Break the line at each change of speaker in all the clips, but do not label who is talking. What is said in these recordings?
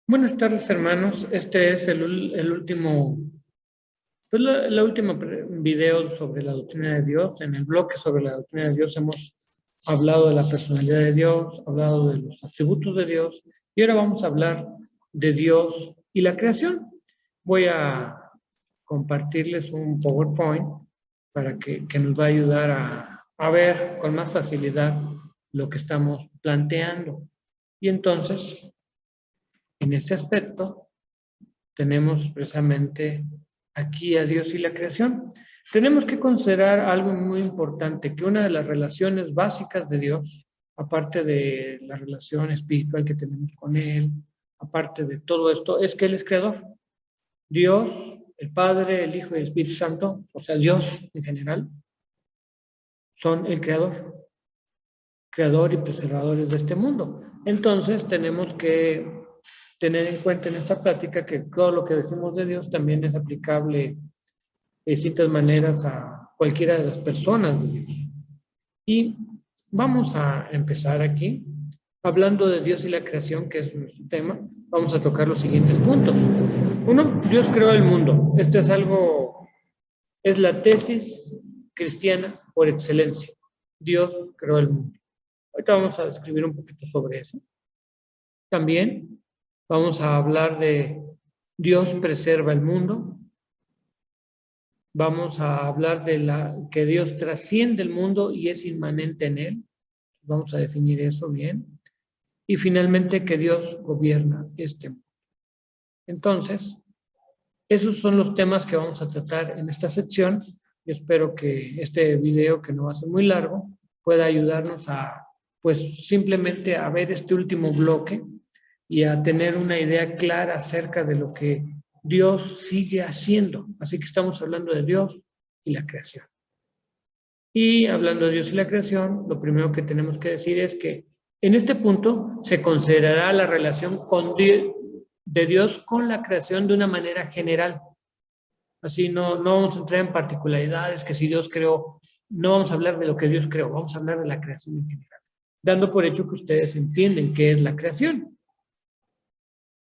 Buenas tardes, hermanos. Este es el último, pues la última video sobre la doctrina de Dios. En el bloque sobre la doctrina de Dios hemos hablado de la personalidad de Dios, hablado de los atributos de Dios, y ahora vamos a hablar de Dios y la creación. Voy a compartirles un PowerPoint para que nos va a ayudar a ver con más facilidad lo que estamos planteando. Y entonces, en este aspecto, tenemos precisamente aquí a Dios y la creación. Tenemos que considerar algo muy importante, que una de las relaciones básicas de Dios, aparte de la relación espiritual que tenemos con Él, aparte de todo esto, es que Él es creador. Dios, el Padre, el Hijo y el Espíritu Santo, o sea, Dios en general, son el creador y preservadores de este mundo. Entonces, tenemos que tener en cuenta en esta plática que todo lo que decimos de Dios también es aplicable de distintas maneras a cualquiera de las personas de Dios. Y vamos a empezar aquí, hablando de Dios y la creación, que es nuestro tema. Vamos a tocar los siguientes puntos. Uno, Dios creó el mundo. Esto es la tesis cristiana por excelencia. Dios creó el mundo. Ahorita vamos a describir un poquito sobre eso. También vamos a hablar de Dios preserva el mundo. Vamos a hablar de que Dios trasciende el mundo y es inmanente en él. Vamos a definir eso bien. Y finalmente que Dios gobierna este mundo. Entonces, esos son los temas que vamos a tratar en esta sección. Yo espero que este video, que no va a ser muy largo, pueda ayudarnos a, pues, simplemente a ver este último bloque y a tener una idea clara acerca de lo que Dios sigue haciendo. Así que estamos hablando de Dios y la creación. Y hablando de Dios y la creación, lo primero que tenemos que decir es que en este punto se considerará la relación de Dios con la creación de una manera general. Así no vamos a entrar en particularidades, que si Dios creó, no vamos a hablar de lo que Dios creó, vamos a hablar de la creación en general, dando por hecho que ustedes entienden qué es la creación.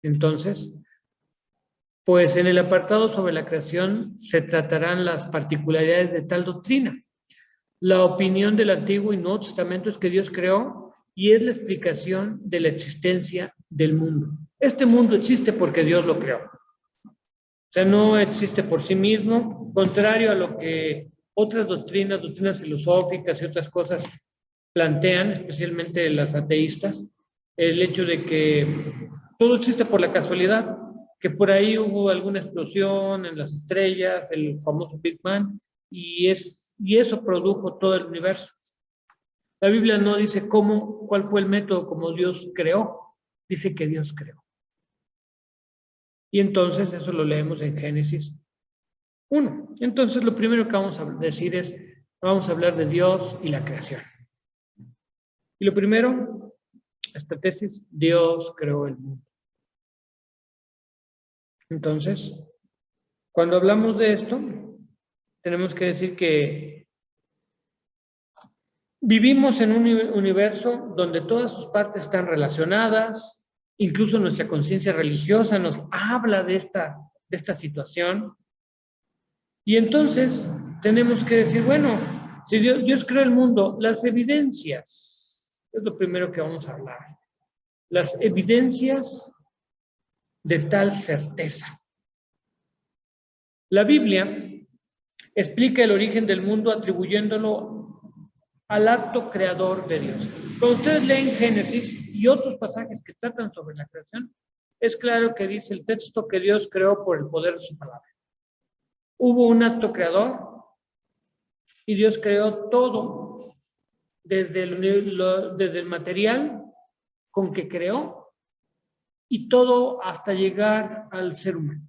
Entonces, pues en el apartado sobre la creación se tratarán las particularidades de tal doctrina. La opinión del Antiguo y Nuevo Testamento es que Dios creó y es la explicación de la existencia del mundo. Este mundo existe porque Dios lo creó. O sea, no existe por sí mismo, contrario a lo que otras doctrinas filosóficas y otras cosas plantean, especialmente las ateístas, el hecho de que todo existe por la casualidad, que por ahí hubo alguna explosión en las estrellas, el famoso Big Bang, y eso produjo todo el universo. La Biblia no dice cuál fue el método como Dios creó, dice que Dios creó. Y entonces eso lo leemos en Génesis 1. Entonces lo primero que vamos a decir es, vamos a hablar de Dios y la creación. Y lo primero, esta tesis, Dios creó el mundo. Entonces, cuando hablamos de esto, tenemos que decir que vivimos en un universo donde todas sus partes están relacionadas, incluso nuestra conciencia religiosa nos habla de esta situación. Y entonces tenemos que decir, bueno, si Dios creó el mundo, las evidencias, es lo primero que vamos a hablar. Las evidencias de tal certeza. La Biblia explica el origen del mundo atribuyéndolo al acto creador de Dios. Cuando ustedes leen Génesis y otros pasajes que tratan sobre la creación, es claro que dice el texto que Dios creó por el poder de su palabra. Hubo un acto creador y Dios creó todo, desde el material con que creó y todo hasta llegar al ser humano.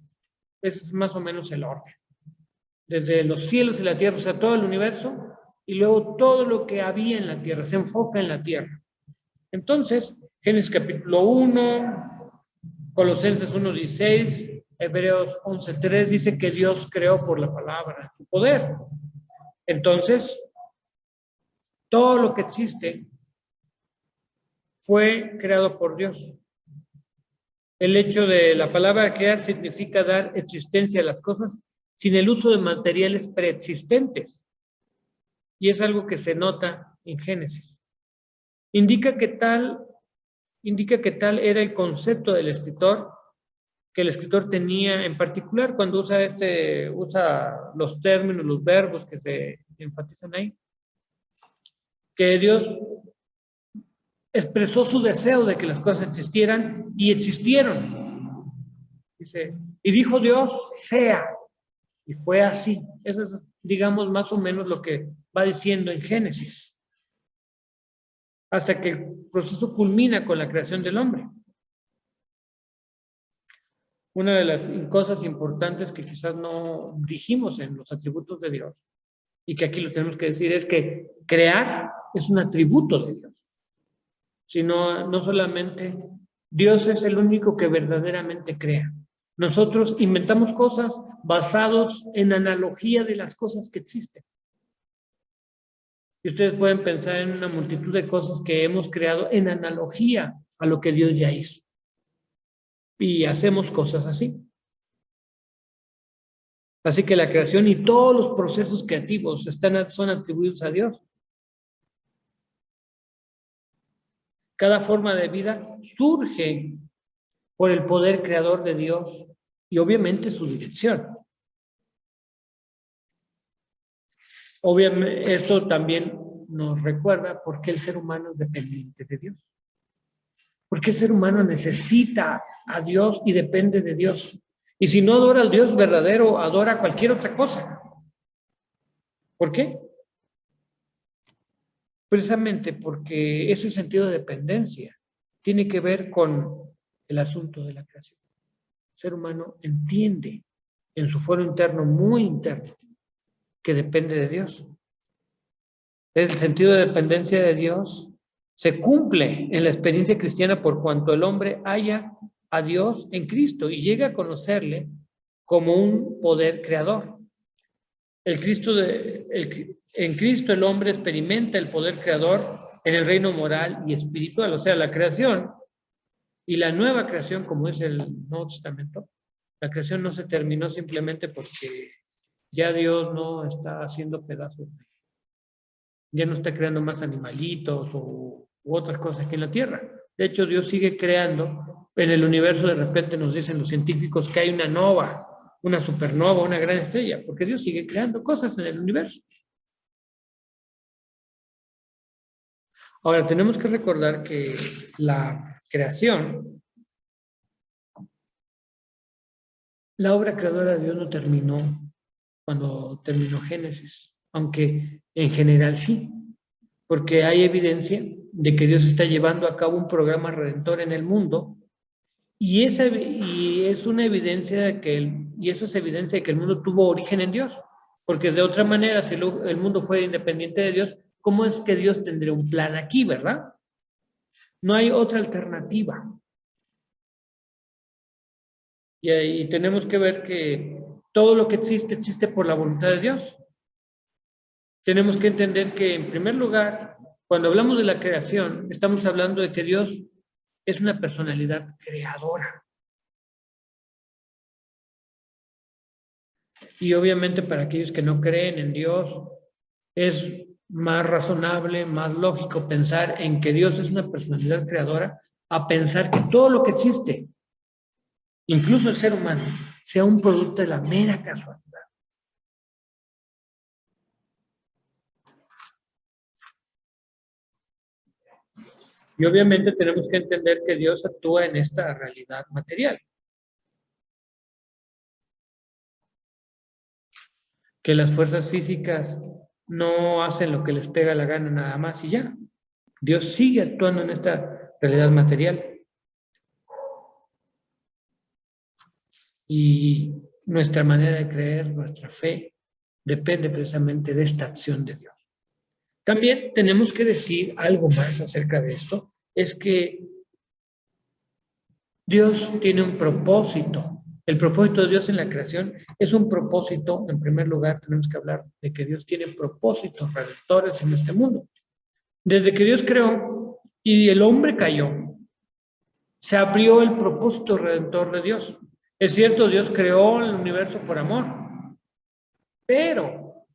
Ese es más o menos el orden. Desde los cielos y la tierra, o sea, todo el universo, y luego todo lo que había en la tierra, se enfoca en la tierra. Entonces, Génesis capítulo 1, Colosenses 1:16, Hebreos 11:3 dice que Dios creó por la palabra, su poder. Entonces, todo lo que existe fue creado por Dios. El hecho de la palabra crear significa dar existencia a las cosas sin el uso de materiales preexistentes. Y es algo que se nota en Génesis. Indica que tal era el concepto del escritor, que el escritor tenía en particular cuando usa los términos, los verbos que se enfatizan ahí. Que Dios expresó su deseo de que las cosas existieran y existieron. Dice, y dijo Dios, sea. Y fue así. Eso es, digamos, más o menos lo que va diciendo en Génesis. Hasta que el proceso culmina con la creación del hombre. Una de las cosas importantes que quizás no dijimos en los atributos de Dios, y que aquí lo tenemos que decir, es que crear es un atributo de Dios. Sino, no solamente, Dios es el único que verdaderamente crea. Nosotros inventamos cosas basados en analogía de las cosas que existen. Y ustedes pueden pensar en una multitud de cosas que hemos creado en analogía a lo que Dios ya hizo. Y hacemos cosas así. Así que la creación y todos los procesos creativos son atribuidos a Dios. Cada forma de vida surge por el poder creador de Dios y obviamente su dirección. Obviamente, esto también nos recuerda por qué el ser humano es dependiente de Dios. ¿Por qué el ser humano necesita a Dios y depende de Dios? Y si no adora al Dios verdadero, adora cualquier otra cosa. ¿Por qué? Precisamente porque ese sentido de dependencia tiene que ver con el asunto de la creación. El ser humano entiende en su foro interno, muy interno, que depende de Dios. El sentido de dependencia de Dios se cumple en la experiencia cristiana por cuanto el hombre halla a Dios en Cristo y llega a conocerle como un poder creador. En Cristo el hombre experimenta el poder creador en el reino moral y espiritual, o sea, la creación y la nueva creación, como es el Nuevo Testamento. La creación no se terminó simplemente porque ya Dios no está haciendo pedazos, ya no está creando más animalitos u otras cosas aquí en la Tierra. De hecho, Dios sigue creando. En el universo de repente nos dicen los científicos que hay una nova, una supernova, una gran estrella, porque Dios sigue creando cosas en el universo. Ahora, tenemos que recordar que la creación, la obra creadora de Dios no terminó cuando terminó Génesis, aunque en general sí, porque hay evidencia de que Dios está llevando a cabo un programa redentor en el mundo, y es una evidencia de que eso es evidencia de que el mundo tuvo origen en Dios, porque de otra manera, si el mundo fue independiente de Dios, ¿cómo es que Dios tendría un plan aquí, verdad? No hay otra alternativa. Y ahí tenemos que ver que todo lo que existe, existe por la voluntad de Dios. Tenemos que entender que, en primer lugar, cuando hablamos de la creación, estamos hablando de que Dios es una personalidad creadora. Y obviamente para aquellos que no creen en Dios, es más razonable, más lógico pensar en que Dios es una personalidad creadora, a pensar que todo lo que existe, incluso el ser humano, sea un producto de la mera casualidad. Y obviamente tenemos que entender que Dios actúa en esta realidad material. Que las fuerzas físicas no hacen lo que les pega la gana nada más y ya. Dios sigue actuando en esta realidad material. Y nuestra manera de creer, nuestra fe, depende precisamente de esta acción de Dios. También tenemos que decir algo más acerca de esto, es que Dios tiene un propósito. El propósito de Dios en la creación es un propósito. En primer lugar, tenemos que hablar de que Dios tiene propósitos redentores en este mundo. Desde que Dios creó y el hombre cayó, Se abrió el propósito redentor de Dios. Es cierto, Dios creó el universo por amor, pero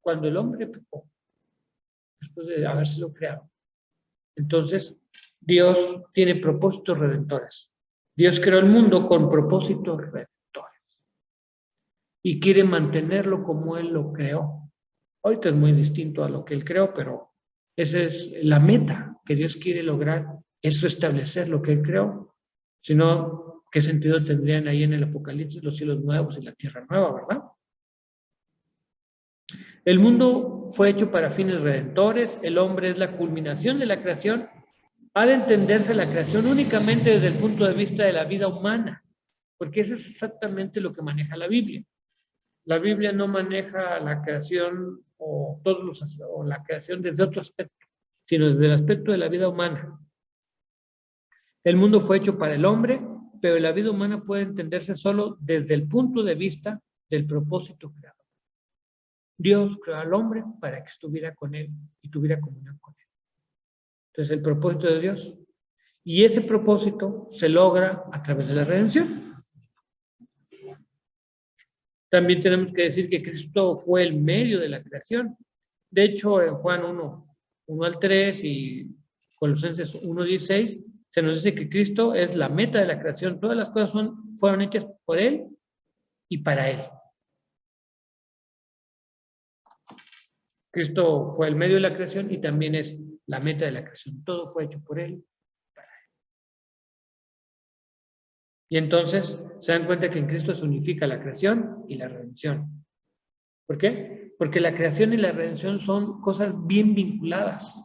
cuando el hombre pecó, después de habérselo creado, entonces Dios tiene propósitos redentores. Dios creó el mundo con propósitos redentores y quiere mantenerlo como Él lo creó. Ahorita es muy distinto a lo que Él creó, pero esa es la meta que Dios quiere lograr, es restablecer lo que Él creó. Si no, ¿qué sentido tendrían ahí en el Apocalipsis los cielos nuevos y la tierra nueva, verdad? El mundo fue hecho para fines redentores, el hombre es la culminación de la creación. Ha de entenderse la creación únicamente desde el punto de vista de la vida humana, porque eso es exactamente lo que maneja la Biblia. La Biblia no maneja la creación o la creación desde otro aspecto, sino desde el aspecto de la vida humana. El mundo fue hecho para el hombre, pero la vida humana puede entenderse solo desde el punto de vista del propósito creador. Dios creó al hombre para que estuviera con él y tuviera comunión con él. Entonces, el propósito de Dios. Y ese propósito se logra a través de la redención. También tenemos que decir que Cristo fue el medio de la creación. De hecho, en Juan 1 al 3 y Colosenses 1:16, se nos dice que Cristo es la meta de la creación. Todas las cosas fueron hechas por Él y para Él. Cristo fue el medio de la creación y también es la meta de la creación. Todo fue hecho por Él y para Él. Y entonces se dan cuenta que en Cristo se unifica la creación y la redención. ¿Por qué? Porque la creación y la redención son cosas bien vinculadas.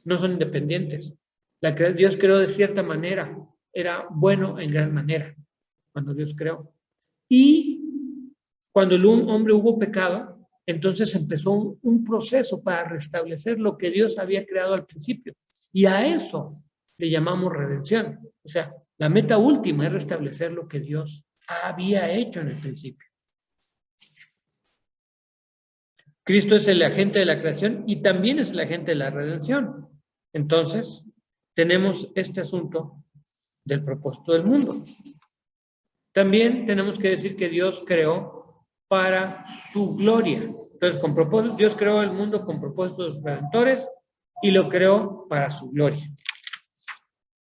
No son independientes. Dios creó de cierta manera. Era bueno en gran manera cuando Dios creó. Y cuando el hombre hubo pecado, entonces empezó un proceso para restablecer lo que Dios había creado al principio. Y a eso le llamamos redención. O sea, la meta última es restablecer lo que Dios había hecho en el principio. Cristo es el agente de la creación y también es el agente de la redención. Entonces, tenemos este asunto del propósito del mundo. También tenemos que decir que Dios creó para su gloria. Entonces, con propósito, Dios creó el mundo con propósitos redentores y lo creó para su gloria.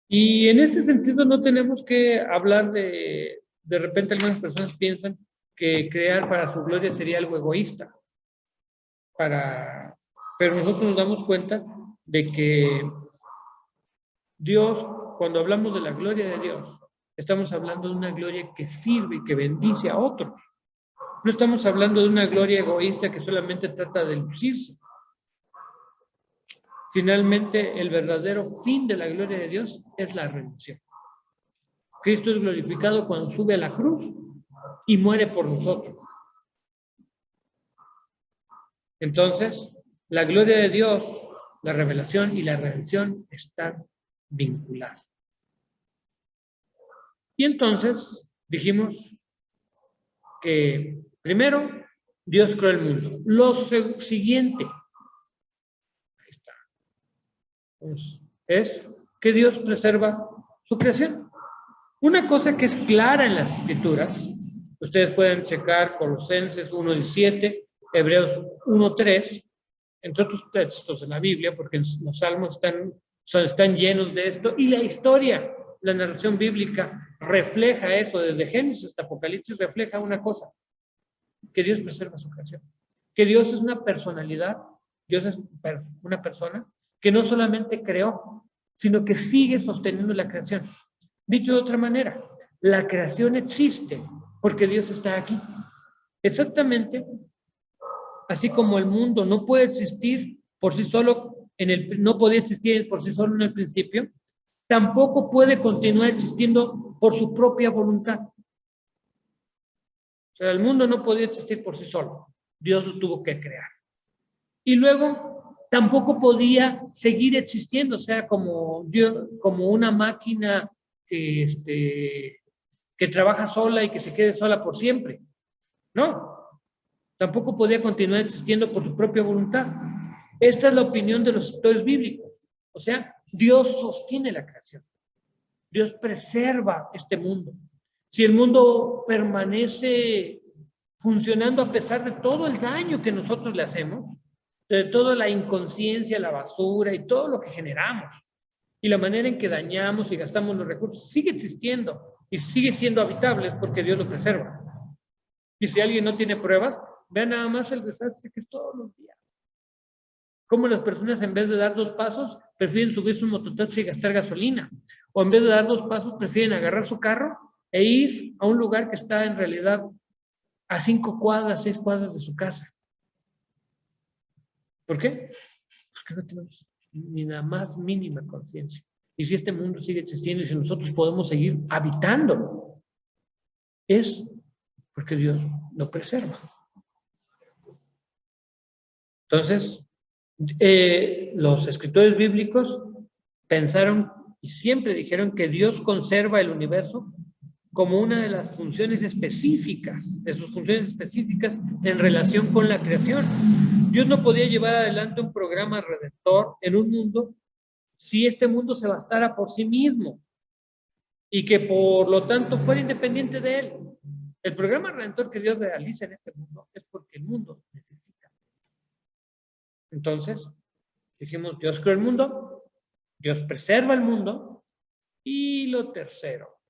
Y en ese sentido no tenemos que hablar de repente algunas personas piensan que crear para su gloria sería algo egoísta. Pero nosotros nos damos cuenta de que Dios, cuando hablamos de la gloria de Dios, estamos hablando de una gloria que sirve y que bendice a otros. No estamos hablando de una gloria egoísta que solamente trata de lucirse. Finalmente, el verdadero fin de la gloria de Dios es la redención. Cristo es glorificado cuando sube a la cruz y muere por nosotros. Entonces, la gloria de Dios, la revelación y la redención están vinculadas. Y entonces dijimos que primero Dios creó el mundo. Lo siguiente ahí está, es que Dios preserva su creación. Una cosa que es clara en las Escrituras, ustedes pueden checar Colosenses 1:17, Hebreos 1:3, entre otros textos de la Biblia, porque los salmos están llenos de esto, y la historia, la narración bíblica refleja eso, desde Génesis hasta Apocalipsis refleja una cosa, que Dios preserva su creación, que Dios es una personalidad, Dios es una persona que no solamente creó, sino que sigue sosteniendo la creación. Dicho de otra manera, la creación existe porque Dios está aquí. Exactamente, así como el mundo no puede existir por sí solo, no podía existir por sí solo en el principio, tampoco puede continuar existiendo por su propia voluntad. O sea, el mundo no podía existir por sí solo. Dios lo tuvo que crear. Y luego tampoco podía seguir existiendo, o sea, como una máquina que trabaja sola y que se quede sola por siempre. No, tampoco podía continuar existiendo por su propia voluntad. Esta es la opinión de los escritores bíblicos. O sea, Dios sostiene la creación. Dios preserva este mundo. Si el mundo permanece funcionando a pesar de todo el daño que nosotros le hacemos, de toda la inconsciencia, la basura y todo lo que generamos, y la manera en que dañamos y gastamos los recursos, sigue existiendo y sigue siendo habitable porque Dios lo preserva. Y si alguien no tiene pruebas, vean nada más el desastre que es todos los días. Cómo las personas, en vez de dar 2 pasos, prefieren subirse un mototaxi y gastar gasolina. O en vez de dar 2 pasos, prefieren agarrar su carro e ir a un lugar que está en realidad a 5 cuadras, 6 cuadras de su casa. ¿Por qué? Porque no tenemos ni la más mínima conciencia. Y si este mundo sigue existiendo y si nosotros podemos seguir habitándolo, es porque Dios lo preserva. Entonces, los escritores bíblicos pensaron y siempre dijeron que Dios conserva el universo como una de las funciones específicas, de sus funciones específicas en relación con la creación. Dios no podía llevar adelante un programa redentor en un mundo si este mundo se bastara por sí mismo y que por lo tanto fuera independiente de él. El programa redentor que Dios realiza en este mundo es porque el mundo necesita. Entonces, dijimos, Dios creó el mundo, Dios preserva el mundo, y lo tercero,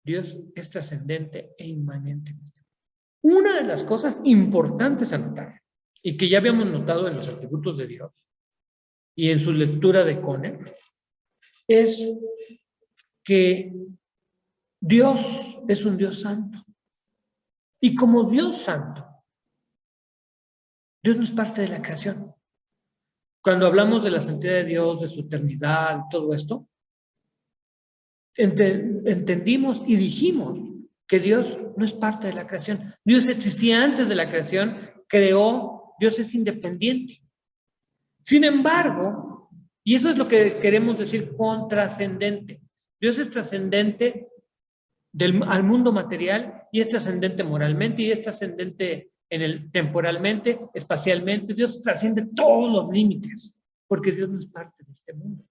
Dios es trascendente e inmanente. Una de las cosas importantes a notar, y que ya habíamos notado en los atributos de Dios, y en su lectura de Conner, es que Dios es un Dios santo. Y como Dios santo, Dios no es parte de la creación. Cuando hablamos de la santidad de Dios, de su eternidad, todo esto, entendimos y dijimos que Dios no es parte de la creación. Dios existía antes de la creación, creó, Dios es independiente. Sin embargo, y eso es lo que queremos decir con trascendente. Dios es trascendente al mundo material y es trascendente moralmente y es trascendente temporalmente, espacialmente. Dios trasciende todos los límites porque Dios no es parte de este mundo.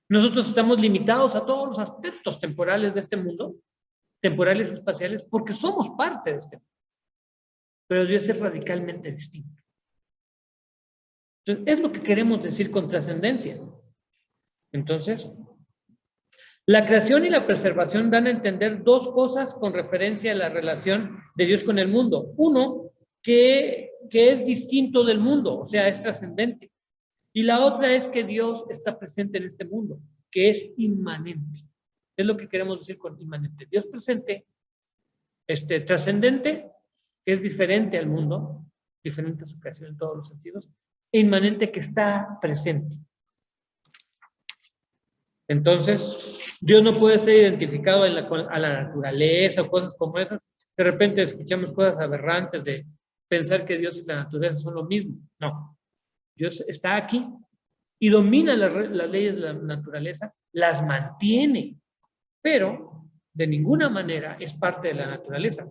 Nosotros estamos limitados a todos los aspectos temporales de este mundo, temporales y espaciales, porque somos parte de este mundo. Pero Dios es radicalmente distinto. Entonces, es lo que queremos decir con trascendencia. Entonces, la creación y la preservación dan a entender 2 cosas con referencia a la relación de Dios con el mundo. Uno, que es distinto del mundo, o sea, es trascendente. Y la otra es que Dios está presente en este mundo, que es inmanente. Es lo que queremos decir con inmanente. Dios presente, trascendente, que es diferente al mundo, diferente a su creación en todos los sentidos, e inmanente, que está presente. Entonces, Dios no puede ser identificado a la naturaleza o cosas como esas. De repente escuchamos cosas aberrantes de pensar que Dios y la naturaleza son lo mismo. No. Dios está aquí y domina las leyes de la naturaleza, las mantiene, pero de ninguna manera es parte de la naturaleza.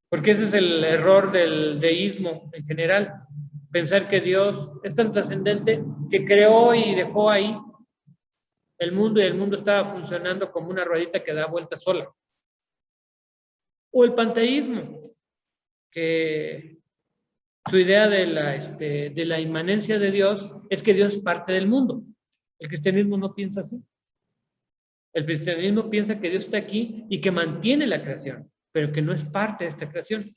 Porque ese es el error del deísmo en general. Pensar que Dios es tan trascendente que creó y dejó ahí el mundo y el mundo estaba funcionando como una ruedita que da vuelta sola. O el panteísmo, que su idea de la inmanencia de Dios es que Dios es parte del mundo. El cristianismo no piensa así. El cristianismo piensa que Dios está aquí y que mantiene la creación, pero que no es parte de esta creación.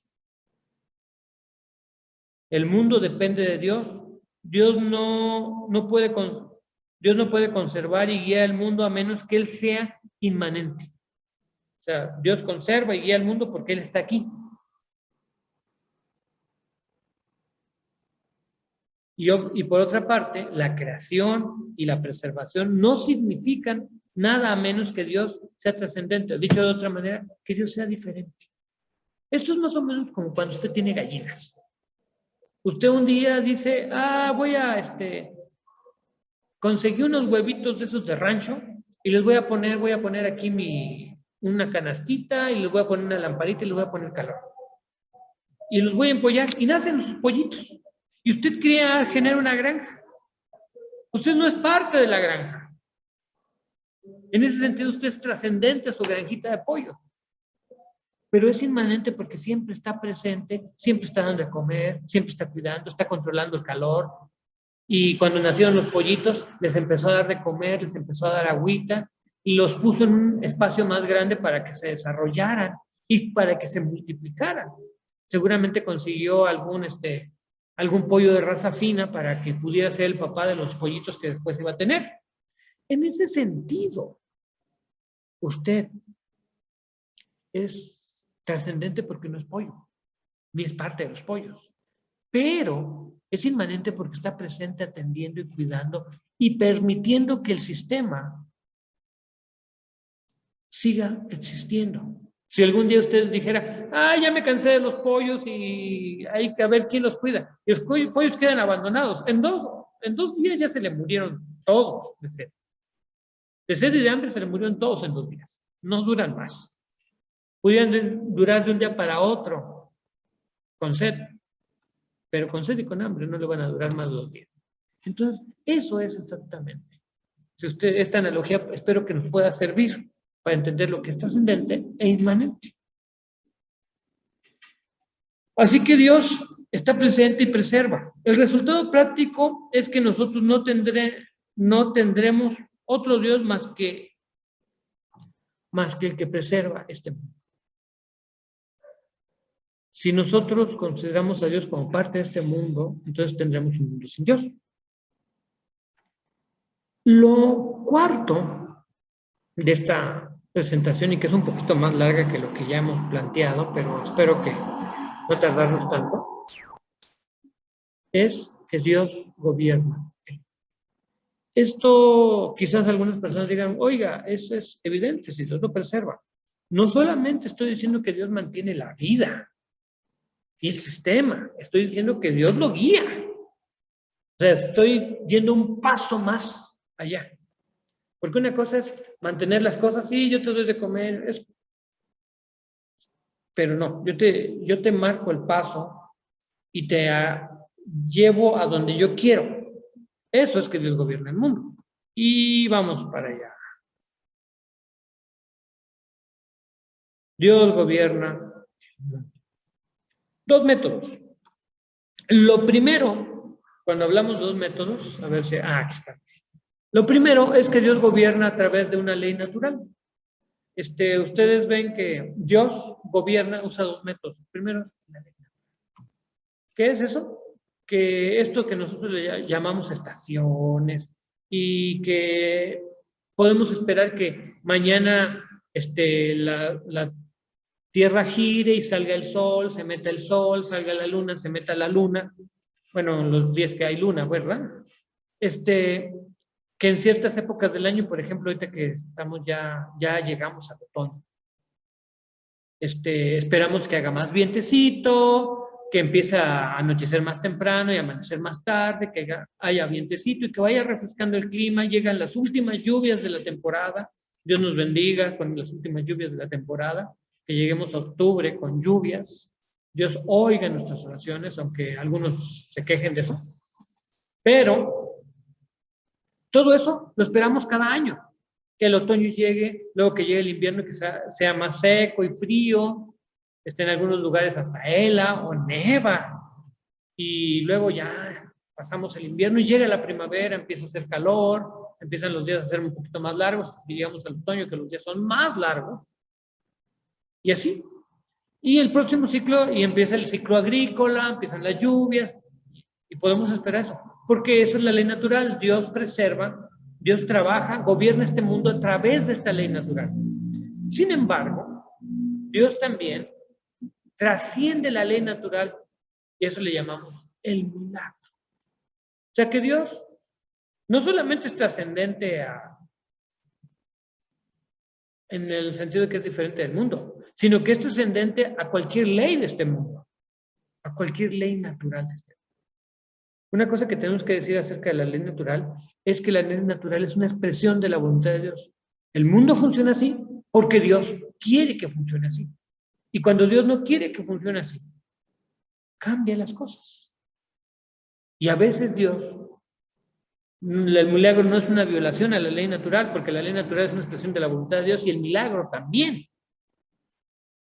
El mundo depende de Dios. Dios no puede conservar y guiar el mundo a menos que Él sea inmanente. O sea, Dios conserva y guía el mundo porque Él está aquí. Y por otra parte, la creación y la preservación no significan nada a menos que Dios sea trascendente. Dicho de otra manera, que Dios sea diferente. Esto es más o menos como cuando usted tiene gallinas. Usted un día dice, voy a conseguí unos huevitos de esos de rancho y les voy a poner aquí una canastita y les voy a poner una lamparita y les voy a poner calor. Y los voy a empollar y nacen sus pollitos. Y usted genera una granja. Usted no es parte de la granja. En ese sentido, usted es trascendente a su granjita de pollo. Pero es inmanente porque siempre está presente, siempre está dando de comer, siempre está cuidando, está controlando el calor. Y cuando nacieron los pollitos, les empezó a dar de comer, les empezó a dar agüita, y los puso en un espacio más grande para que se desarrollaran y para que se multiplicaran. Seguramente consiguió algún pollo de raza fina para que pudiera ser el papá de los pollitos que después iba a tener. En ese sentido, usted es trascendente porque no es pollo, ni es parte de los pollos, pero es inmanente porque está presente atendiendo y cuidando y permitiendo que el sistema siga existiendo. Si algún día usted dijera, ya me cansé de los pollos y hay que ver quién los cuida, y los pollos quedan abandonados, en dos días ya se le murieron todos de sed. De sed y de hambre se le murieron todos en 2 días, no duran más. Pudieran durar de un día para otro con sed, pero con sed y con hambre no le van a durar más de 2 días. Entonces, eso es exactamente. Si usted, esta analogía, espero que nos pueda servir para entender lo que es trascendente e inmanente. Así que Dios está presente y preserva. El resultado práctico es que nosotros no tendremos otro Dios más que el que preserva este mundo. Si nosotros consideramos a Dios como parte de este mundo, entonces tendremos un mundo sin Dios. Lo cuarto de esta presentación, y que es un poquito más larga que lo que ya hemos planteado, pero espero que no tardarnos tanto, es que Dios gobierna. Esto quizás algunas personas digan, oiga, eso es evidente, si Dios lo preserva. No solamente estoy diciendo que Dios mantiene la vida y el sistema, estoy diciendo que Dios lo guía. O sea, estoy yendo un paso más allá. Porque una cosa es mantener las cosas, sí, yo te doy de comer, pero no, yo te marco el paso y te llevo a donde yo quiero. Eso es que Dios gobierna el mundo. Y vamos para allá. Dios gobierna el mundo. 2 métodos. Lo primero, cuando hablamos de 2 métodos, a ver si, aquí está. Lo primero es que Dios gobierna a través de una ley natural. Ustedes ven que Dios gobierna, usa 2 métodos. Primero, la ley natural. ¿Qué es eso? Que esto que nosotros le llamamos estaciones y que podemos esperar que mañana la Tierra gire y salga el sol, se meta el sol, salga la luna, se meta la luna. Bueno, los días que hay luna, ¿verdad? Que en ciertas épocas del año, por ejemplo, ahorita que estamos ya llegamos al otoño. Esperamos que haga más vientecito, que empiece a anochecer más temprano y amanecer más tarde, que haya vientecito y que vaya refrescando el clima. Llegan las últimas lluvias de la temporada. Dios nos bendiga con las últimas lluvias de la temporada. Que lleguemos a octubre con lluvias. Dios oiga nuestras oraciones, aunque algunos se quejen de eso. Pero todo eso lo esperamos cada año. Que el otoño llegue, luego que llegue el invierno, que sea más seco y frío. En algunos lugares hasta hela o neva. Y luego ya pasamos el invierno y llega la primavera, empieza a hacer calor, empiezan los días a ser un poquito más largos, y llegamos al otoño que los días son más largos. Y así. Y el próximo ciclo, y empieza el ciclo agrícola, empiezan las lluvias, y podemos esperar eso. Porque eso es la ley natural. Dios preserva, Dios trabaja, gobierna este mundo a través de esta ley natural. Sin embargo, Dios también trasciende la ley natural y eso le llamamos el milagro. O sea que Dios no solamente es trascendente en el sentido de que es diferente del mundo, sino que es trascendente a cualquier ley de este mundo, a cualquier ley natural de este mundo. Una cosa que tenemos que decir acerca de la ley natural es que la ley natural es una expresión de la voluntad de Dios. El mundo funciona así porque Dios quiere que funcione así. Y cuando Dios no quiere que funcione así, cambia las cosas. Y a veces Dios, el milagro no es una violación a la ley natural, porque la ley natural es una expresión de la voluntad de Dios y el milagro también.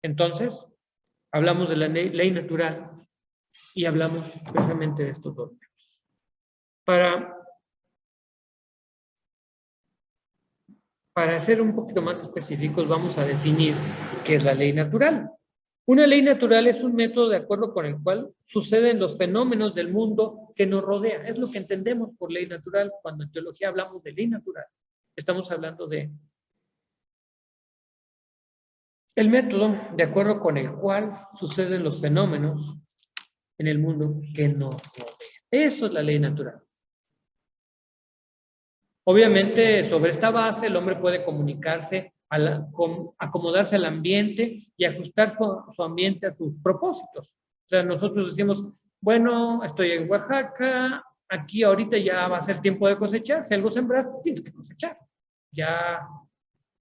Entonces, hablamos de la ley natural y hablamos precisamente de estos dos temas. Para ser un poquito más específicos, vamos a definir qué es la ley natural. Una ley natural es un método de acuerdo con el cual suceden los fenómenos del mundo que nos rodea. Es lo que entendemos por ley natural. Cuando en teología hablamos de ley natural, estamos hablando de el método de acuerdo con el cual suceden los fenómenos en el mundo que nos rodea. Eso es la ley natural. Obviamente, sobre esta base, el hombre puede comunicarse, acomodarse al ambiente y ajustar su ambiente a sus propósitos. O sea, nosotros decimos, bueno, estoy en Oaxaca, aquí ahorita ya va a ser tiempo de cosechar, si algo sembraste, tienes que cosechar. Ya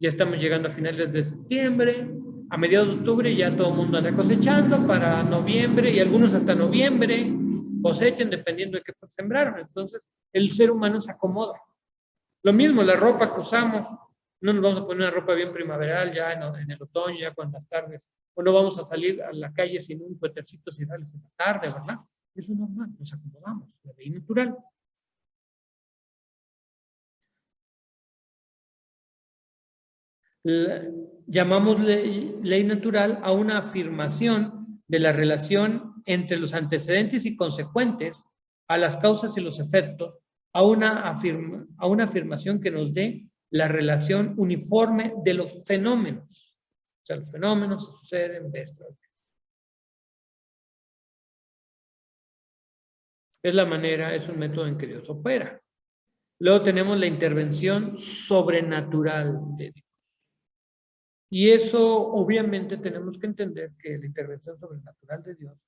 estamos llegando a finales de septiembre, a mediados de octubre ya todo el mundo anda cosechando, para noviembre y algunos hasta noviembre cosechan dependiendo de qué sembraron. Entonces, el ser humano se acomoda. Lo mismo, la ropa que usamos, no nos vamos a poner una ropa bien primaveral ya en el otoño, ya con las tardes, o no vamos a salir a la calle sin un suétercito si sales en la tarde, ¿verdad? Eso es normal, nos acomodamos, la ley natural. Llamamos ley natural a una afirmación de la relación entre los antecedentes y consecuentes, a las causas y los efectos, a una afirmación que nos dé la relación uniforme de los fenómenos. O sea, los fenómenos suceden vez tras vez. Es la manera, es un método en que Dios opera. Luego tenemos la intervención sobrenatural de Dios. Y eso, obviamente, tenemos que entender que la intervención sobrenatural de Dios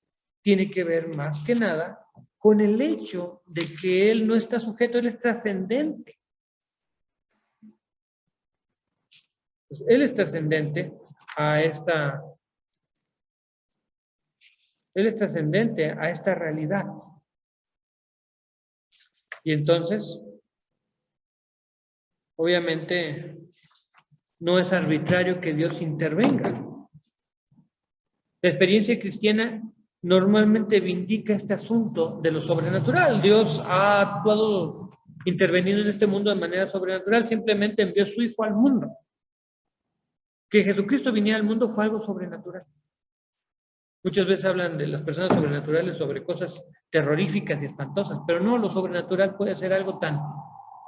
tiene que ver más que nada con el hecho de que Él no está sujeto, Él es trascendente. Pues Él es trascendente a esta realidad. Y entonces, obviamente, no es arbitrario que Dios intervenga. La experiencia cristiana normalmente vindica este asunto de lo sobrenatural. Dios ha actuado, intervenido en este mundo de manera sobrenatural, simplemente envió a su Hijo al mundo. Que Jesucristo viniera al mundo fue algo sobrenatural. Muchas veces hablan de las personas sobrenaturales sobre cosas terroríficas y espantosas, pero no, lo sobrenatural puede ser algo tan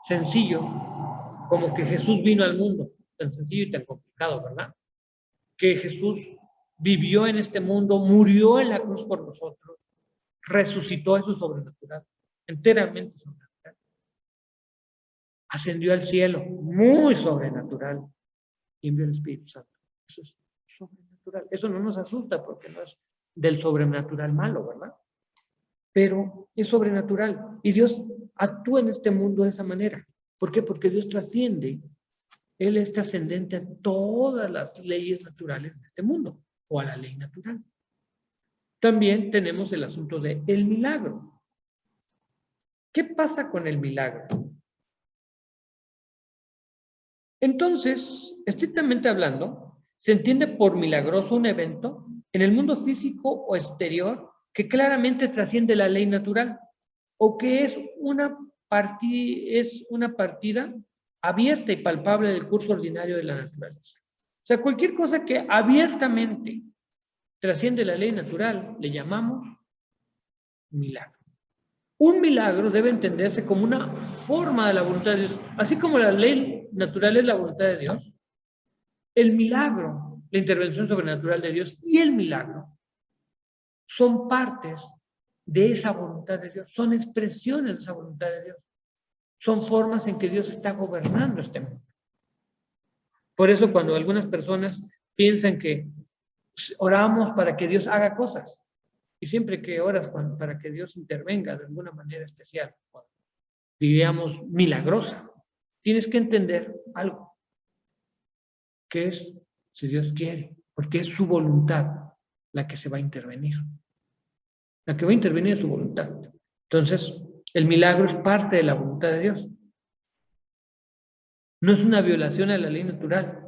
sencillo como que Jesús vino al mundo, tan sencillo y tan complicado, ¿verdad? Que Jesús vivió en este mundo, murió en la cruz por nosotros, resucitó, eso sobrenatural, enteramente sobrenatural. Ascendió al cielo, muy sobrenatural, y envió el Espíritu Santo. Eso es sobrenatural. Eso no nos asusta porque no es del sobrenatural malo, ¿verdad? Pero es sobrenatural. Y Dios actúa en este mundo de esa manera. ¿Por qué? Porque Dios trasciende. Él es trascendente a todas las leyes naturales de este mundo, o a la ley natural. También tenemos el asunto de el milagro. ¿Qué pasa con el milagro? Entonces, estrictamente hablando, se entiende por milagroso un evento en el mundo físico o exterior que claramente trasciende la ley natural o que es una partida abierta y palpable del curso ordinario de la naturaleza. O sea, cualquier cosa que abiertamente trasciende la ley natural le llamamos milagro. Un milagro debe entenderse como una forma de la voluntad de Dios. Así como la ley natural es la voluntad de Dios, el milagro, la intervención sobrenatural de Dios y el milagro son partes de esa voluntad de Dios, son expresiones de esa voluntad de Dios, son formas en que Dios está gobernando este mundo. Por eso cuando algunas personas piensan que oramos para que Dios haga cosas, y siempre que oras para que Dios intervenga de alguna manera especial, diríamos milagrosa, tienes que entender algo, que es si Dios quiere, porque es su voluntad la que se va a intervenir. La que va a intervenir es su voluntad. Entonces, El milagro es parte de la voluntad de Dios. No es una violación a la ley natural.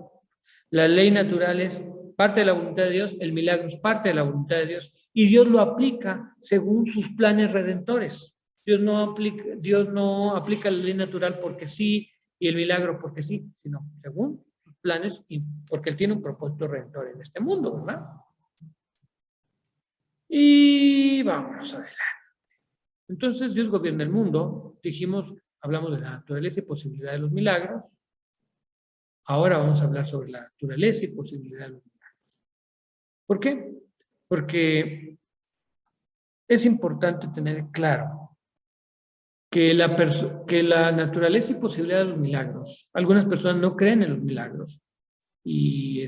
La ley natural es parte de la voluntad de Dios, el milagro es parte de la voluntad de Dios, y Dios lo aplica según sus planes redentores. Dios no aplica la ley natural porque sí y el milagro porque sí, sino según sus planes y porque Él tiene un propósito redentor en este mundo, ¿verdad? Y vamos adelante. Entonces Dios gobierna el mundo, dijimos, hablamos de la naturaleza y posibilidad de los milagros. Ahora vamos a hablar sobre la naturaleza y posibilidad de los milagros. ¿Por qué? Porque es importante tener claro que la naturaleza y posibilidad de los milagros, algunas personas no creen en los milagros y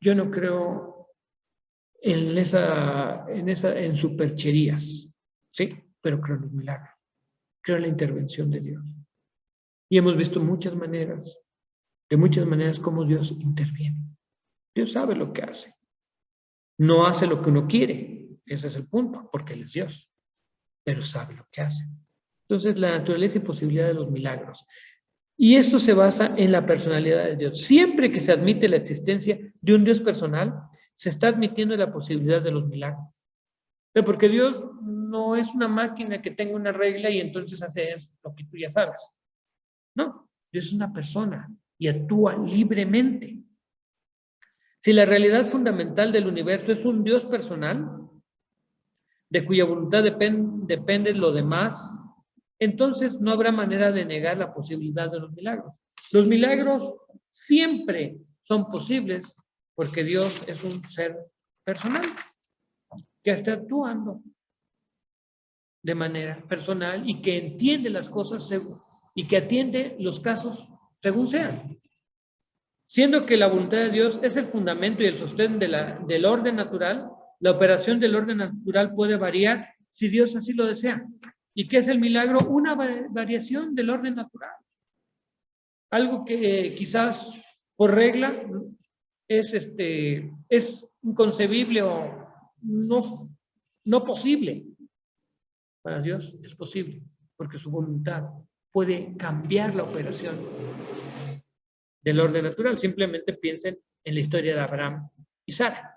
yo no creo en supercherías, ¿sí? Pero creo en los milagros, creo en la intervención de Dios. Y hemos visto de muchas maneras cómo Dios interviene. Dios sabe lo que hace. No hace lo que uno quiere, ese es el punto, porque Él es Dios, pero sabe lo que hace. Entonces, la naturaleza y posibilidad de los milagros. Y esto se basa en la personalidad de Dios. Siempre que se admite la existencia de un Dios personal, se está admitiendo la posibilidad de los milagros. Porque Dios no es una máquina que tenga una regla y entonces hace lo que tú ya sabes. No, Dios es una persona y actúa libremente. Si la realidad fundamental del universo es un Dios personal, de cuya voluntad depende lo demás, entonces no habrá manera de negar la posibilidad de los milagros. Los milagros siempre son posibles porque Dios es un ser personal que está actuando de manera personal y que entiende las cosas y que atiende los casos según sean. Siendo que la voluntad de Dios es el fundamento y el sostén del orden natural, la operación del orden natural puede variar si Dios así lo desea. ¿Y qué es el milagro? Una variación del orden natural. Algo que quizás por regla es inconcebible o no posible. Para Dios es posible, porque su voluntad puede cambiar la operación del orden natural. Simplemente piensen en la historia de Abraham y Sara.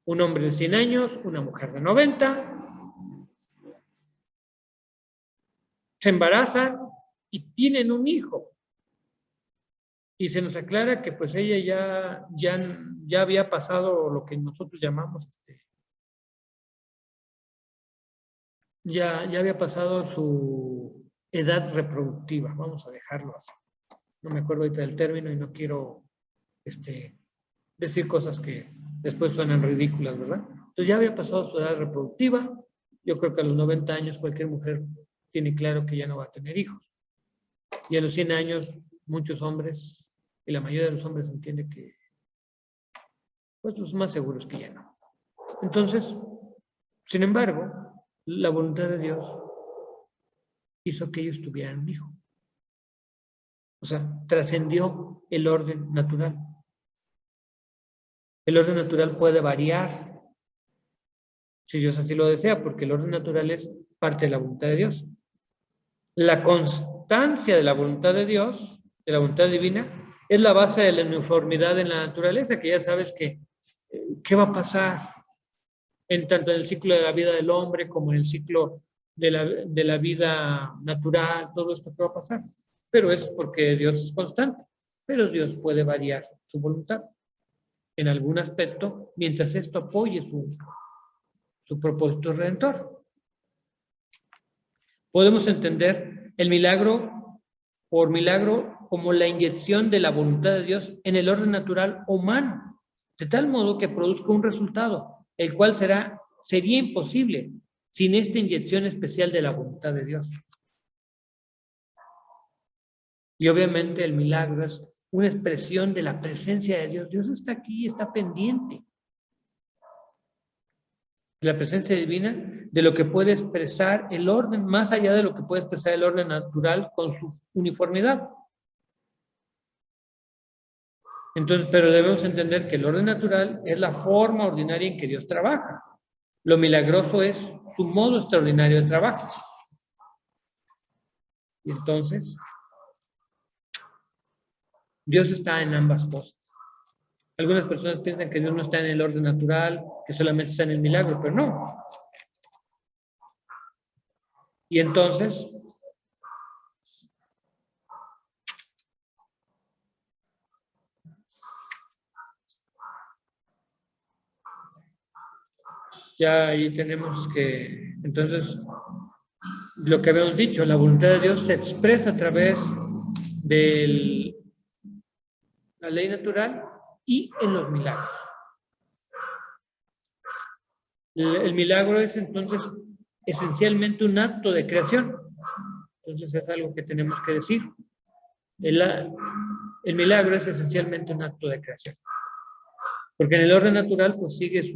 Un hombre de 100 años, una mujer de 90, se embarazan y tienen un hijo. Y se nos aclara que pues ella ya había pasado lo que nosotros llamamos, ya había pasado su edad reproductiva, vamos a dejarlo así. No me acuerdo ahorita del término y no quiero decir cosas que después suenan ridículas, ¿verdad? Entonces ya había pasado su edad reproductiva. Yo creo que a los 90 años cualquier mujer tiene claro que ya no va a tener hijos. Y a los 100 años muchos hombres, y la mayoría de los hombres entiende que pues los más seguros que ya no. Entonces, sin embargo, la voluntad de Dios hizo que ellos tuvieran un hijo. O sea, trascendió el orden natural. El orden natural puede variar, si Dios así lo desea, porque el orden natural es parte de la voluntad de Dios. La constancia de la voluntad de Dios, de la voluntad divina, es la base de la uniformidad en la naturaleza, que ya sabes que qué va a pasar tanto en el ciclo de la vida del hombre como en el ciclo de la vida natural, todo esto que va a pasar. Pero es porque Dios es constante, pero Dios puede variar su voluntad en algún aspecto mientras esto apoye su propósito redentor. Podemos entender el milagro por milagro como la inyección de la voluntad de Dios en el orden natural humano, de tal modo que produzca un resultado, el cual sería imposible sin esta inyección especial de la voluntad de Dios. Y obviamente el milagro es una expresión de la presencia de Dios. Dios está aquí, está pendiente. La presencia divina de lo que puede expresar el orden, más allá de lo que puede expresar el orden natural con su uniformidad. Entonces, pero debemos entender que el orden natural es la forma ordinaria en que Dios trabaja. Lo milagroso es su modo extraordinario de trabajo. Y entonces, Dios está en ambas cosas. Algunas personas piensan que Dios no está en el orden natural, que solamente está en el milagro, pero no. Y entonces, ya ahí tenemos que, entonces, lo que habíamos dicho, la voluntad de Dios se expresa a través de la ley natural y en los milagros. El milagro es entonces esencialmente un acto de creación. Entonces es algo que tenemos que decir. El milagro es esencialmente un acto de creación. Porque en el orden natural pues sigue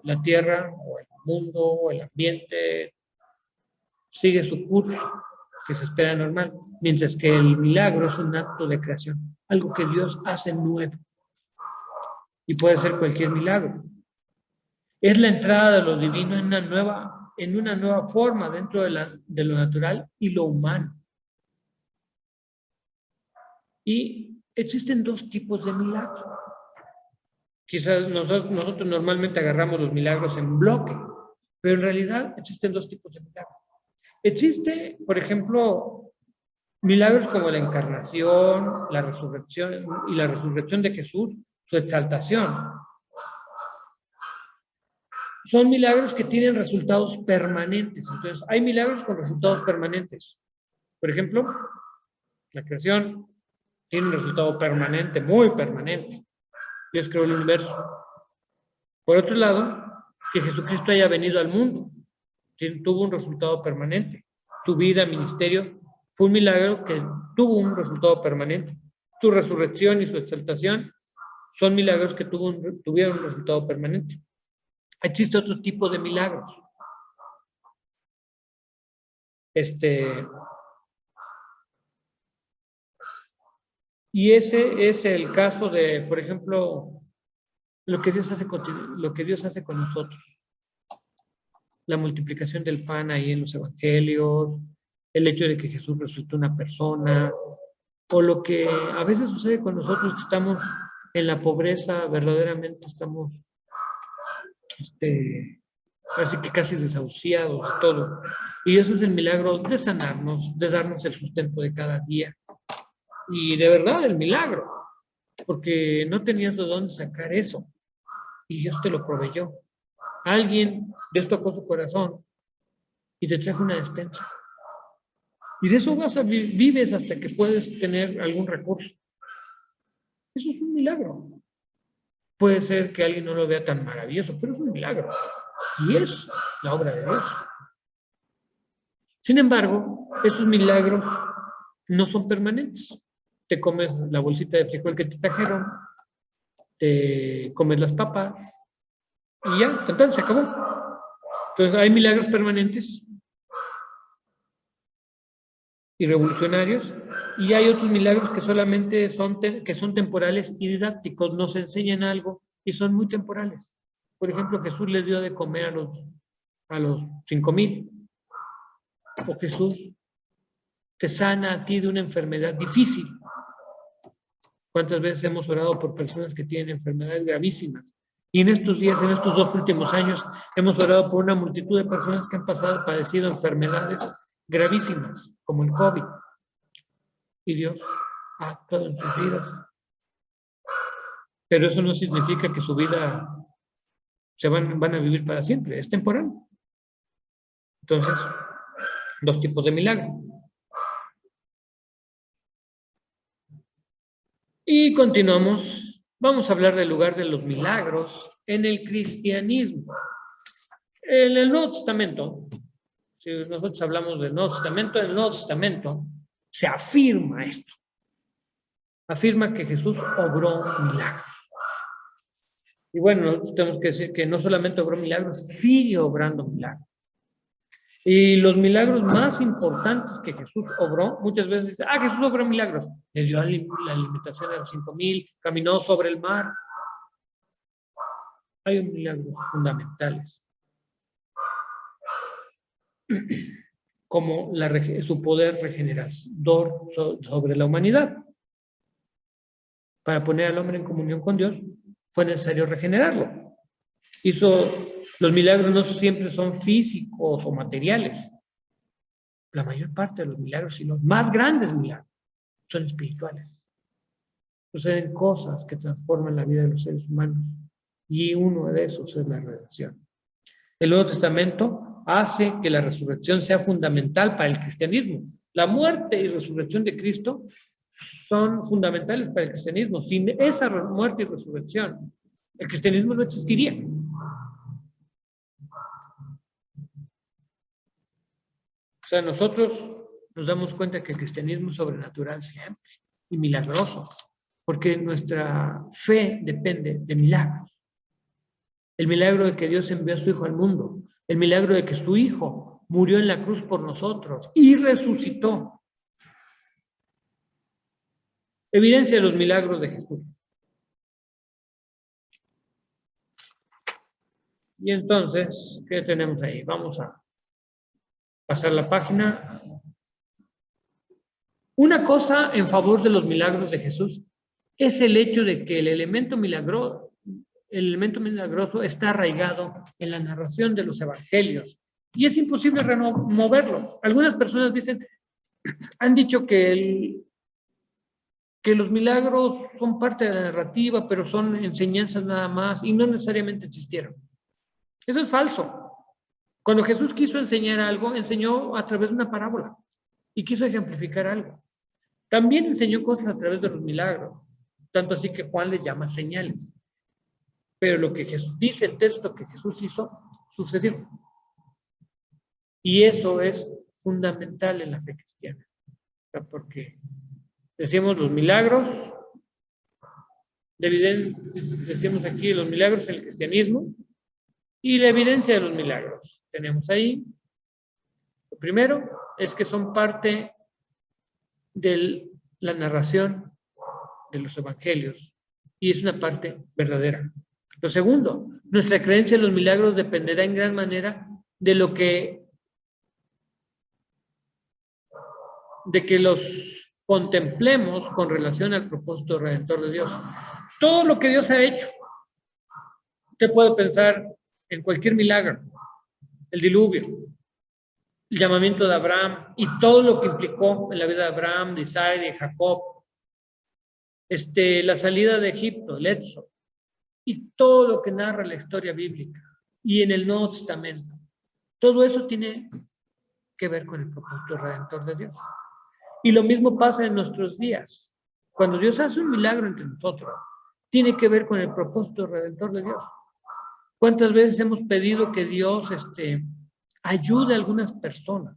la tierra o el mundo o el ambiente, sigue su curso que se espera normal. Mientras que el milagro es un acto de creación. Algo que Dios hace nuevo. Y puede ser cualquier milagro. Es la entrada de lo divino en una nueva forma dentro de lo natural y lo humano. Y existen dos tipos de milagros. Quizás nosotros normalmente agarramos los milagros en bloque, pero en realidad existen dos tipos de milagros. Existe, por ejemplo, milagros como la encarnación, la resurrección y la resurrección de Jesús, su exaltación. Son milagros que tienen resultados permanentes. Entonces, hay milagros con resultados permanentes. Por ejemplo, la creación tiene un resultado permanente, muy permanente. Dios creó el universo. Por otro lado, que Jesucristo haya venido al mundo, tuvo un resultado permanente. Su vida, ministerio, fue un milagro que tuvo un resultado permanente. Su resurrección y su exaltación son milagros que tuvieron un resultado permanente. Existe otro tipo de milagros. Y ese es el caso de, por ejemplo, lo que Dios hace con nosotros. La multiplicación del pan ahí en los evangelios, el hecho de que Jesús resucitó una persona, o lo que a veces sucede con nosotros que estamos en la pobreza, verdaderamente estamos así que casi desahuciados, todo. Y eso es el milagro de sanarnos, de darnos el sustento de cada día. Y de verdad, el milagro, porque no tenías de dónde sacar eso. Y Dios te lo proveyó. Alguien Dios tocó su corazón y te trajo una despensa. Y de eso vives hasta que puedes tener algún recurso. Eso es un milagro. Puede ser que alguien no lo vea tan maravilloso, pero es un milagro. Y es la obra de Dios. Sin embargo, estos milagros no son permanentes. Te comes la bolsita de frijol que te trajeron, te comes las papas y ya, se acabó. Entonces, hay milagros permanentes y revolucionarios, y hay otros milagros que solamente son temporales y didácticos, nos enseñan algo y son muy temporales. Por ejemplo, Jesús les dio de comer a los 5,000, o Jesús te sana a ti de una enfermedad difícil. ¿Cuántas veces hemos orado por personas que tienen enfermedades gravísimas? Y en estos días, en estos 2 últimos años, hemos orado por una multitud de personas que han padecido enfermedades gravísimas, como el COVID. Y Dios ha actuado en sus vidas. Pero eso no significa que su vida van a vivir para siempre, es temporal. Entonces, 2 tipos de milagro. Y continuamos. Vamos a hablar del lugar de los milagros en el cristianismo. En el Nuevo Testamento, si nosotros hablamos del Nuevo Testamento, en el Nuevo Testamento se afirma esto. Afirma que Jesús obró milagros. Y bueno, nosotros tenemos que decir que no solamente obró milagros, sigue obrando milagros. Y los milagros más importantes que Jesús obró, muchas veces dicen, Jesús obró milagros. Le dio la alimentación a los 5,000, caminó sobre el mar. Hay milagros fundamentales. como su poder regenerador sobre la humanidad. Para poner al hombre en comunión con Dios, fue necesario regenerarlo. Los milagros no siempre son físicos o materiales. La mayor parte de los milagros, y los más grandes milagros, son espirituales. Suceden cosas que transforman la vida de los seres humanos. Y uno de esos es la redención. El Nuevo Testamento hace que la resurrección sea fundamental para el cristianismo. La muerte y resurrección de Cristo son fundamentales para el cristianismo. Sin esa muerte y resurrección, el cristianismo no existiría. O sea, nosotros nos damos cuenta que el cristianismo es sobrenatural siempre y milagroso, porque nuestra fe depende de milagros. El milagro de que Dios envió a su Hijo al mundo, el milagro de que su Hijo murió en la cruz por nosotros y resucitó. Evidencia de los milagros de Jesús. Y entonces, ¿qué tenemos ahí? Vamos a pasar la página. Una cosa en favor de los milagros de Jesús es el hecho de que el elemento milagroso está arraigado en la narración de los evangelios y es imposible removerlo. Algunas personas han dicho que los milagros son parte de la narrativa, pero son enseñanzas nada más y no necesariamente existieron. Eso es falso. Cuando Jesús quiso enseñar algo, enseñó a través de una parábola y quiso ejemplificar algo. También enseñó cosas a través de los milagros, tanto así que Juan les llama señales. Pero lo que Jesús dice, el texto que Jesús hizo, sucedió. Y eso es fundamental en la fe cristiana. O sea, porque decimos los milagros, decimos aquí los milagros en el cristianismo y la evidencia de los milagros. Tenemos ahí, lo primero es que son parte de la narración de los evangelios y es una parte verdadera. Lo segundo, nuestra creencia en los milagros dependerá en gran manera de que los contemplemos con relación al propósito redentor de Dios. Todo lo que Dios ha hecho, usted puede pensar en cualquier milagro, el diluvio, el llamamiento de Abraham y todo lo que implicó en la vida de Abraham, de Isaac y de Jacob, la salida de Egipto, el Éxodo, y todo lo que narra la historia bíblica y en el Nuevo Testamento. Todo eso tiene que ver con el propósito redentor de Dios. Y lo mismo pasa en nuestros días. Cuando Dios hace un milagro entre nosotros, tiene que ver con el propósito redentor de Dios. ¿Cuántas veces hemos pedido que Dios ayude a algunas personas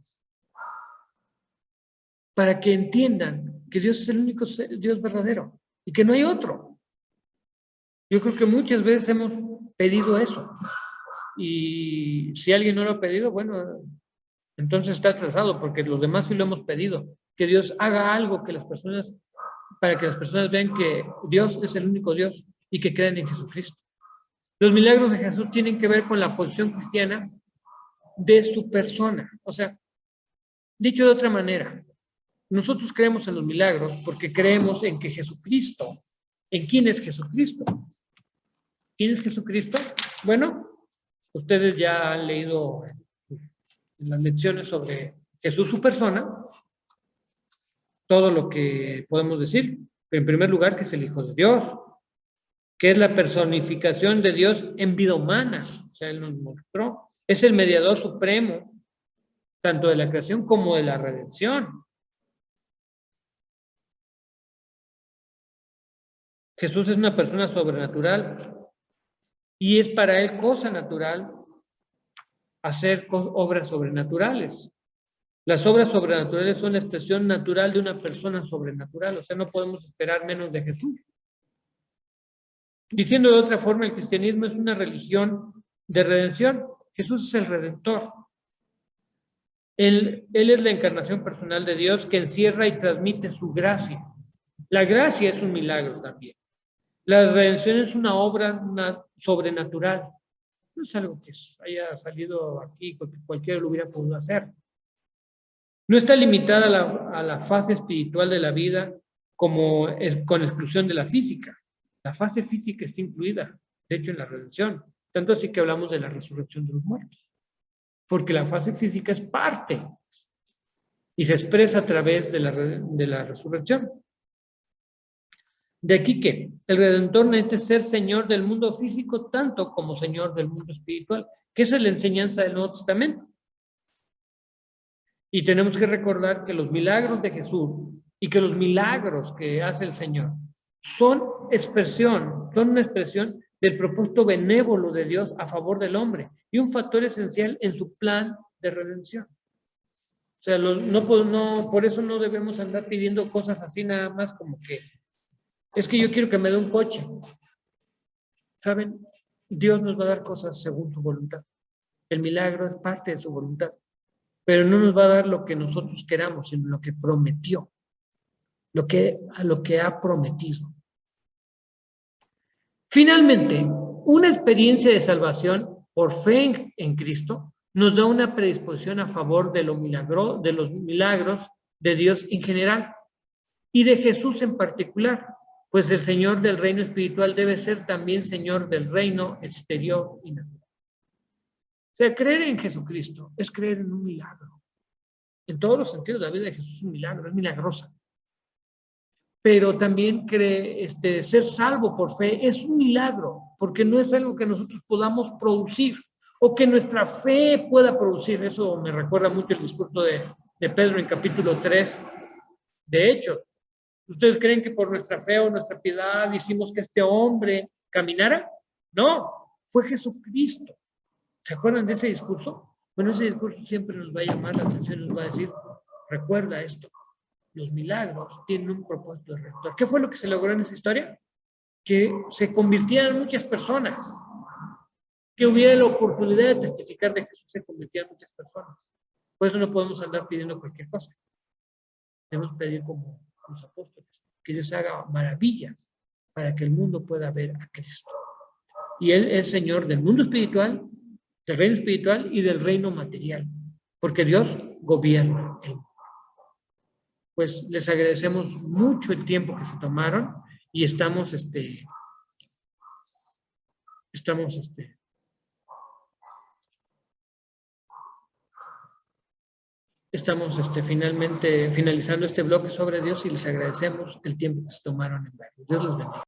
para que entiendan que Dios es el único Dios verdadero y que no hay otro? Yo creo que muchas veces hemos pedido eso. Y si alguien no lo ha pedido, bueno, entonces está atrasado, porque los demás sí lo hemos pedido. Que Dios haga algo para que las personas vean que Dios es el único Dios y que crean en Jesucristo. Los milagros de Jesús tienen que ver con la posición cristiana de su persona. O sea, dicho de otra manera, nosotros creemos en los milagros porque creemos en que Jesucristo, ¿en quién es Jesucristo? ¿Quién es Jesucristo? Bueno, ustedes ya han leído en las lecciones sobre Jesús, su persona, todo lo que podemos decir. En primer lugar, que es el Hijo de Dios, que es la personificación de Dios en vida humana. O sea, Él nos mostró. Es el mediador supremo, tanto de la creación como de la redención. Jesús es una persona sobrenatural y es para Él cosa natural hacer obras sobrenaturales. Las obras sobrenaturales son la expresión natural de una persona sobrenatural, o sea, no podemos esperar menos de Jesús. Diciendo de otra forma, el cristianismo es una religión de redención. Jesús es el redentor. Él es la encarnación personal de Dios que encierra y transmite su gracia. La gracia es un milagro también. La redención es una obra sobrenatural. No es algo que haya salido aquí, que cualquiera lo hubiera podido hacer. No está limitada a la fase espiritual de la vida como con exclusión de la física. La fase física está incluida, de hecho, en la redención. Tanto así que hablamos de la resurrección de los muertos. Porque la fase física es parte y se expresa a través de la resurrección. De aquí que el Redentor necesita ser Señor del mundo físico tanto como Señor del mundo espiritual, que esa es la enseñanza del Nuevo Testamento. Y tenemos que recordar que los milagros de Jesús y que los milagros que hace el Señor son una expresión del propósito benévolo de Dios a favor del hombre y un factor esencial en su plan de redención. O sea, por eso no debemos andar pidiendo cosas así nada más como que es que yo quiero que me dé un coche. ¿Saben? Dios nos va a dar cosas según su voluntad. El milagro es parte de su voluntad. Pero no nos va a dar lo que nosotros queramos, sino lo que prometió. A lo que ha prometido. Finalmente, una experiencia de salvación por fe en Cristo nos da una predisposición a favor de los milagros de Dios en general y de Jesús en particular, pues el Señor del reino espiritual debe ser también Señor del reino exterior y natural. O sea, creer en Jesucristo es creer en un milagro. En todos los sentidos, la vida de Jesús es un milagro, es milagrosa. Pero también ser salvo por fe es un milagro, porque no es algo que nosotros podamos producir o que nuestra fe pueda producir. Eso me recuerda mucho el discurso de Pedro en capítulo 3 de Hechos. ¿Ustedes creen que por nuestra fe o nuestra piedad hicimos que este hombre caminara? No, fue Jesucristo. ¿Se acuerdan de ese discurso? Bueno, ese discurso siempre nos va a llamar la atención, nos va a decir, recuerda esto. Los milagros tienen un propósito de rector. ¿Qué fue lo que se logró en esa historia? Que se convirtieran muchas personas, que hubiera la oportunidad de testificar de que Jesús se convirtieran muchas personas. Por eso no podemos andar pidiendo cualquier cosa. Debemos pedir como los apóstoles, que Dios haga maravillas para que el mundo pueda ver a Cristo. Y Él es Señor del mundo espiritual, del reino espiritual y del reino material, porque Dios gobierna el mundo. Pues les agradecemos mucho el tiempo que se tomaron y estamos finalmente finalizando este bloque sobre Dios y les agradecemos el tiempo que se tomaron en verlo. Dios los bendiga.